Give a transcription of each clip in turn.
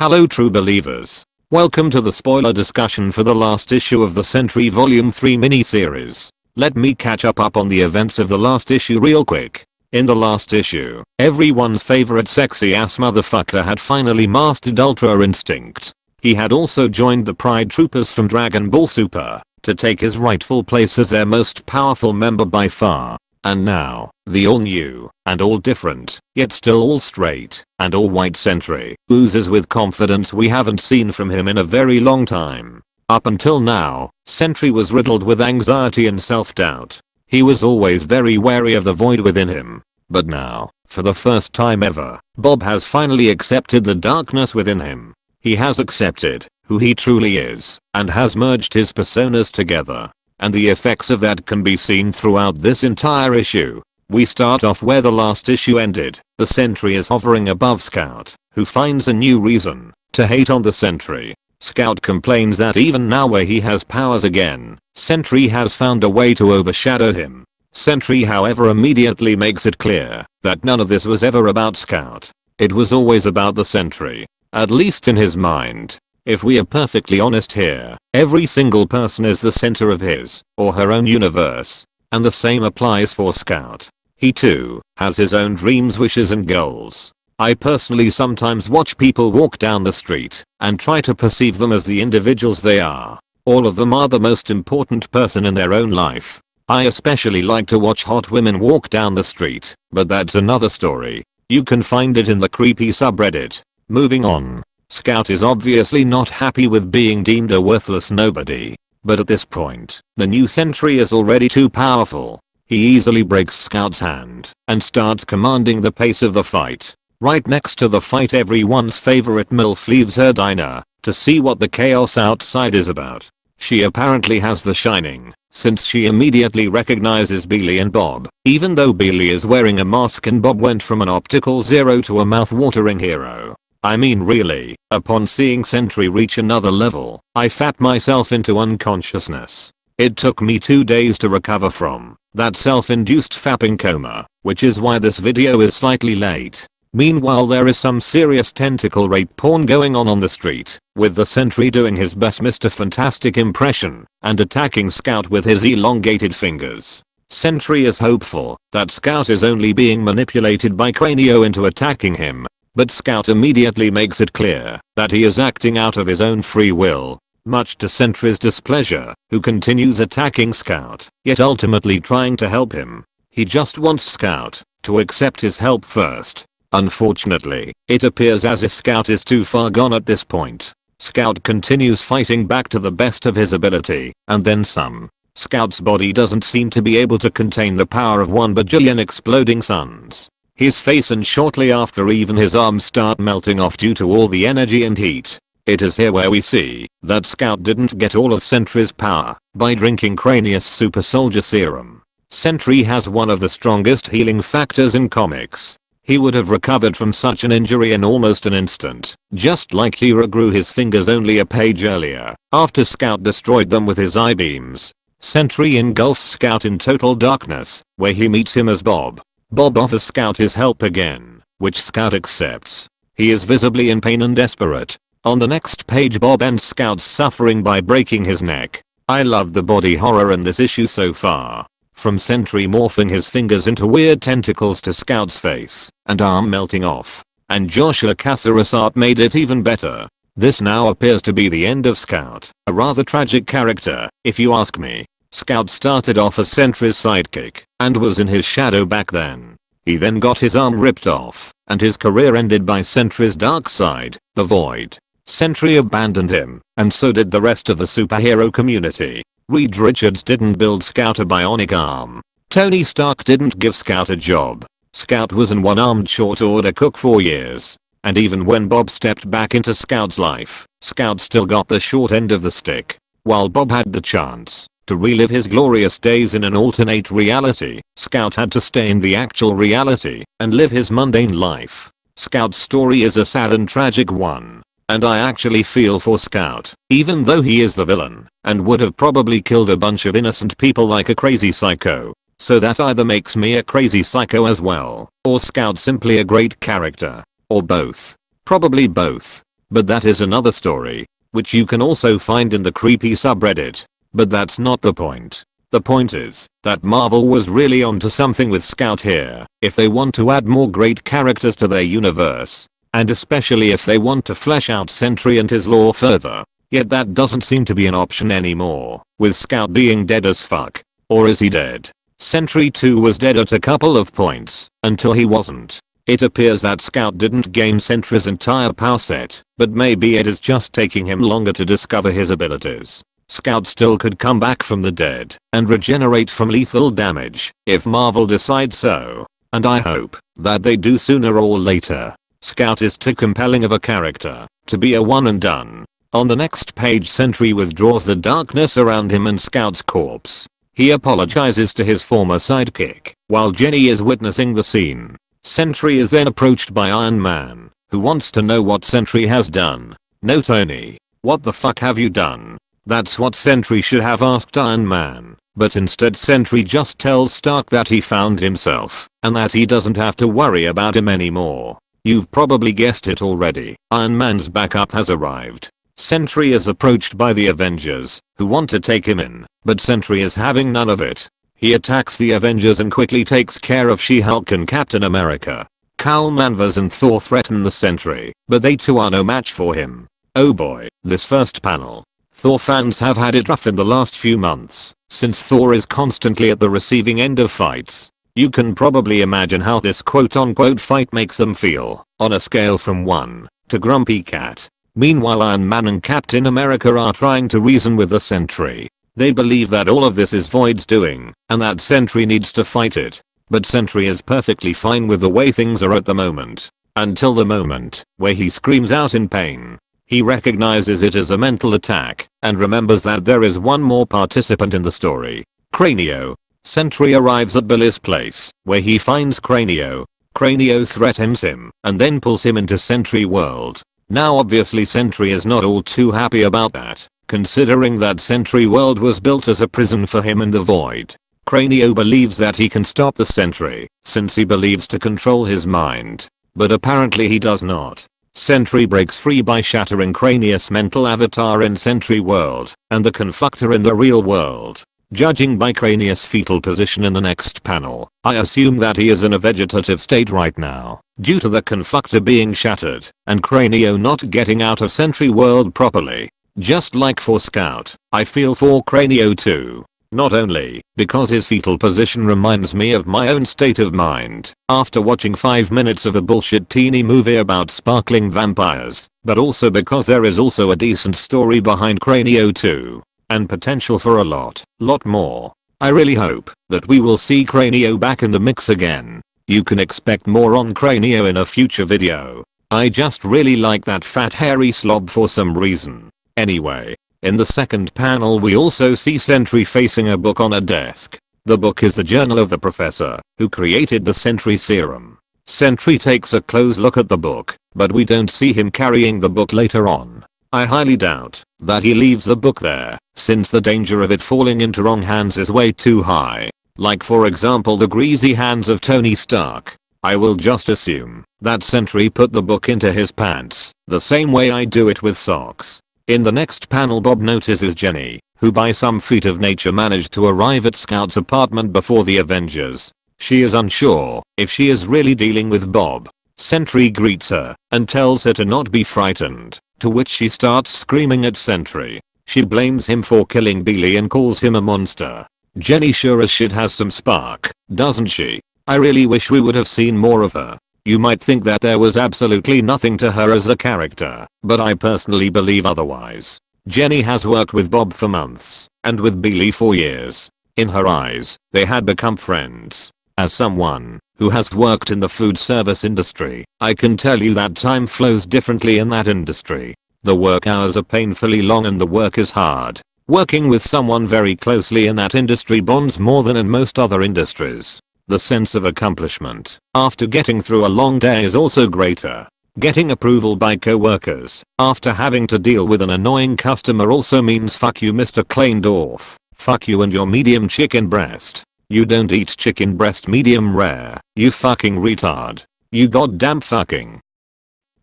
Hello true believers. Welcome to the spoiler discussion for the last issue of the Sentry Volume 3 mini-series. Let me catch up on the events of the last issue real quick. In the last issue, everyone's favorite sexy ass motherfucker had finally mastered Ultra Instinct. He had also joined the Pride Troopers from Dragon Ball Super to take his rightful place as their most powerful member by far. And now, the all-new, and all-different, yet still all-straight, and all-white Sentry oozes with confidence we haven't seen from him in a very long time. Up until now, Sentry was riddled with anxiety and self-doubt. He was always very wary of the void within him. But now, for the first time ever, Bob has finally accepted the darkness within him. He has accepted who he truly is, and has merged his personas together. And the effects of that can be seen throughout this entire issue. We start off where the last issue ended. The Sentry is hovering above Scout, who finds a new reason to hate on the Sentry. Scout complains that even now where he has powers again, Sentry has found a way to overshadow him. Sentry however immediately makes it clear that none of this was ever about Scout. It was always about the Sentry. At least in his mind. If we are perfectly honest here, every single person is the center of his or her own universe. And the same applies for Scout. He too has his own dreams, wishes and goals. I personally sometimes watch people walk down the street and try to perceive them as the individuals they are. All of them are the most important person in their own life. I especially like to watch hot women walk down the street, but that's another story. You can find it in the creepy subreddit. Moving on. Scout is obviously not happy with being deemed a worthless nobody. But at this point, the new Sentry is already too powerful. He easily breaks Scout's hand and starts commanding the pace of the fight. Right next to the fight, everyone's favorite MILF leaves her diner to see what the chaos outside is about. She apparently has the shining, since she immediately recognizes Billy and Bob, even though Billy is wearing a mask and Bob went from an optical zero to a mouth-watering hero. I mean really, upon seeing Sentry reach another level, I fapped myself into unconsciousness. It took me 2 days to recover from that self-induced fapping coma, which is why this video is slightly late. Meanwhile there is some serious tentacle rape porn going on the street, with the Sentry doing his best Mr. Fantastic impression and attacking Scout with his elongated fingers. Sentry is hopeful that Scout is only being manipulated by Cranio into attacking him. But Scout immediately makes it clear that he is acting out of his own free will, much to Sentry's displeasure, who continues attacking Scout, yet ultimately trying to help him. He just wants Scout to accept his help first. Unfortunately, it appears as if Scout is too far gone at this point. Scout continues fighting back to the best of his ability, and then some. Scout's body doesn't seem to be able to contain the power of 1 bajillion exploding suns. His face and shortly after even his arms start melting off due to all the energy and heat. It is here where we see that Scout didn't get all of Sentry's power by drinking Cranius Super Soldier Serum. Sentry has one of the strongest healing factors in comics. He would have recovered from such an injury in almost an instant, just like he regrew his fingers only a page earlier, after Scout destroyed them with his eye beams. Sentry engulfs Scout in total darkness, where he meets him as Bob. Bob offers Scout his help again, which Scout accepts. He is visibly in pain and desperate. On the next page Bob ends Scout's suffering by breaking his neck. I loved the body horror in this issue so far. From Sentry morphing his fingers into weird tentacles to Scout's face and arm melting off. And Joshua Caceres art made it even better. This now appears to be the end of Scout, a rather tragic character, if you ask me. Scout started off as Sentry's sidekick and was in his shadow back then. He then got his arm ripped off and his career ended by Sentry's dark side, the Void. Sentry abandoned him and so did the rest of the superhero community. Reed Richards didn't build Scout a bionic arm. Tony Stark didn't give Scout a job. Scout was an one-armed short order cook for years. And even when Bob stepped back into Scout's life, Scout still got the short end of the stick. While Bob had the chance to relive his glorious days in an alternate reality, Scout had to stay in the actual reality and live his mundane life. Scout's story is a sad and tragic one. And I actually feel for Scout, even though he is the villain and would have probably killed a bunch of innocent people like a crazy psycho. So that either makes me a crazy psycho as well, or Scout simply a great character. Or both. Probably both. But that is another story, which you can also find in the creepy subreddit. But that's not the point. The point is that Marvel was really onto something with Scout here if they want to add more great characters to their universe. And especially if they want to flesh out Sentry and his lore further. Yet that doesn't seem to be an option anymore, with Scout being dead as fuck. Or is he dead? Sentry 2 was dead at a couple of points, until he wasn't. It appears that Scout didn't gain Sentry's entire power set, but maybe it is just taking him longer to discover his abilities. Scout still could come back from the dead and regenerate from lethal damage if Marvel decides so. And I hope that they do sooner or later. Scout is too compelling of a character to be a one and done. On the next page, Sentry withdraws the darkness around him and Scout's corpse. He apologizes to his former sidekick while Jenny is witnessing the scene. Sentry is then approached by Iron Man, who wants to know what Sentry has done. No, Tony, what the fuck have you done? That's what Sentry should have asked Iron Man, but instead Sentry just tells Stark that he found himself and that he doesn't have to worry about him anymore. You've probably guessed it already. Iron Man's backup has arrived. Sentry is approached by the Avengers, who want to take him in, but Sentry is having none of it. He attacks the Avengers and quickly takes care of She-Hulk and Captain America. Carl Manvers and Thor threaten the Sentry, but they too are no match for him. Oh boy, this first panel. Thor fans have had it rough in the last few months, since Thor is constantly at the receiving end of fights. You can probably imagine how this quote-unquote fight makes them feel, on a scale from 1 to Grumpy Cat. Meanwhile, Iron Man and Captain America are trying to reason with the Sentry. They believe that all of this is Void's doing, and that Sentry needs to fight it. But Sentry is perfectly fine with the way things are at the moment. Until the moment where he screams out in pain. He recognizes it as a mental attack and remembers that there is one more participant in the story. Cranio. Sentry arrives at Billy's place, where he finds Cranio. Cranio threatens him and then pulls him into Sentry World. Now obviously Sentry is not all too happy about that, considering that Sentry World was built as a prison for him and the Void. Cranio believes that he can stop the Sentry, since he believes to control his mind. But apparently he does not. Sentry breaks free by shattering Cranius' mental avatar in Sentry World and the Conflictor in the real world. Judging by Cranius' fetal position in the next panel, I assume that he is in a vegetative state right now, due to the Conflictor being shattered and Cranio not getting out of Sentry World properly. Just like for Scout, I feel for Cranio too. Not only because his fetal position reminds me of my own state of mind after watching 5 minutes of a bullshit teeny movie about sparkling vampires, but also because there is also a decent story behind Cranio too. And potential for a lot more. I really hope that we will see Cranio back in the mix again. You can expect more on Cranio in a future video. I just really like that fat hairy slob for some reason. Anyway, in the second panel we also see Sentry facing a book on a desk. The book is the journal of the professor who created the Sentry serum. Sentry takes a close look at the book, but we don't see him carrying the book later on. I highly doubt that he leaves the book there, since the danger of it falling into wrong hands is way too high. Like for example the greasy hands of Tony Stark. I will just assume that Sentry put the book into his pants, the same way I do it with socks. In the next panel Bob notices Jenny, who by some feat of nature managed to arrive at Scout's apartment before the Avengers. She is unsure if she is really dealing with Bob. Sentry greets her and tells her to not be frightened, to which she starts screaming at Sentry. She blames him for killing Billy and calls him a monster. Jenny sure as shit has some spark, doesn't she? I really wish we would have seen more of her. You might think that there was absolutely nothing to her as a character, but I personally believe otherwise. Jenny has worked with Bob for months, and with Billy for years. In her eyes, they had become friends. As someone who has worked in the food service industry, I can tell you that time flows differently in that industry. The work hours are painfully long and the work is hard. Working with someone very closely in that industry bonds more than in most other industries. The sense of accomplishment after getting through a long day is also greater. Getting approval by coworkers after having to deal with an annoying customer also means fuck you Mr. Kleindorf. Fuck you and your medium chicken breast. You don't eat chicken breast medium rare, you fucking retard. You goddamn fucking.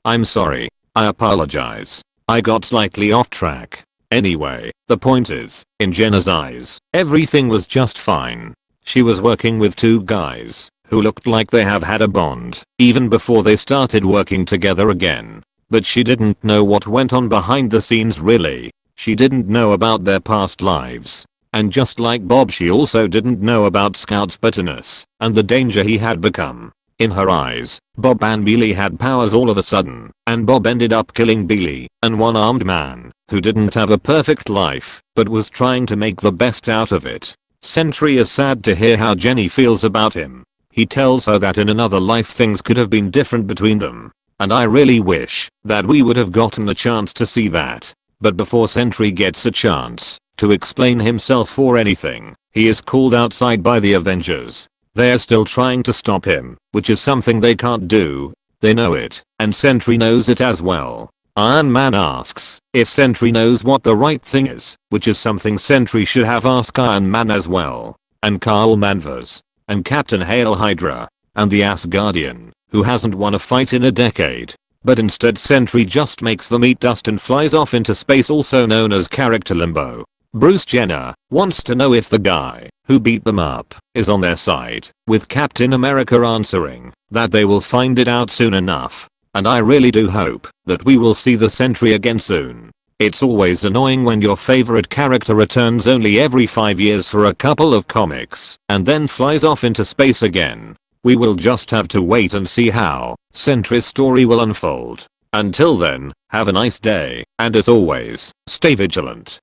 I'm sorry, I apologize. I got slightly off track. Anyway, the point is, in Jenna's eyes, everything was just fine. She was working with two guys who looked like they have had a bond even before they started working together again. But she didn't know what went on behind the scenes really. She didn't know about their past lives. And just like Bob, she also didn't know about Scout's bitterness and the danger he had become. In her eyes, Bob and Billy had powers all of a sudden, and Bob ended up killing Billy, an one-armed man who didn't have a perfect life but was trying to make the best out of it. Sentry is sad to hear how Jenny feels about him. He tells her that in another life things could have been different between them. And I really wish that we would have gotten the chance to see that. But before Sentry gets a chance to explain himself or anything, he is called outside by the Avengers. They are still trying to stop him, which is something they can't do. They know it, and Sentry knows it as well. Iron Man asks if Sentry knows what the right thing is, which is something Sentry should have asked Iron Man as well. And Carl Manvers, and Captain Hail Hydra, and the Asgardian, who hasn't won a fight in a decade. But instead Sentry just makes them eat dust and flies off into space, also known as character limbo. Bruce Jenner wants to know if the guy who beat them up is on their side, with Captain America answering that they will find it out soon enough. And I really do hope that we will see the Sentry again soon. It's always annoying when your favorite character returns only every 5 years for a couple of comics and then flies off into space again. We will just have to wait and see how Sentry's story will unfold. Until then, have a nice day, and as always, stay vigilant.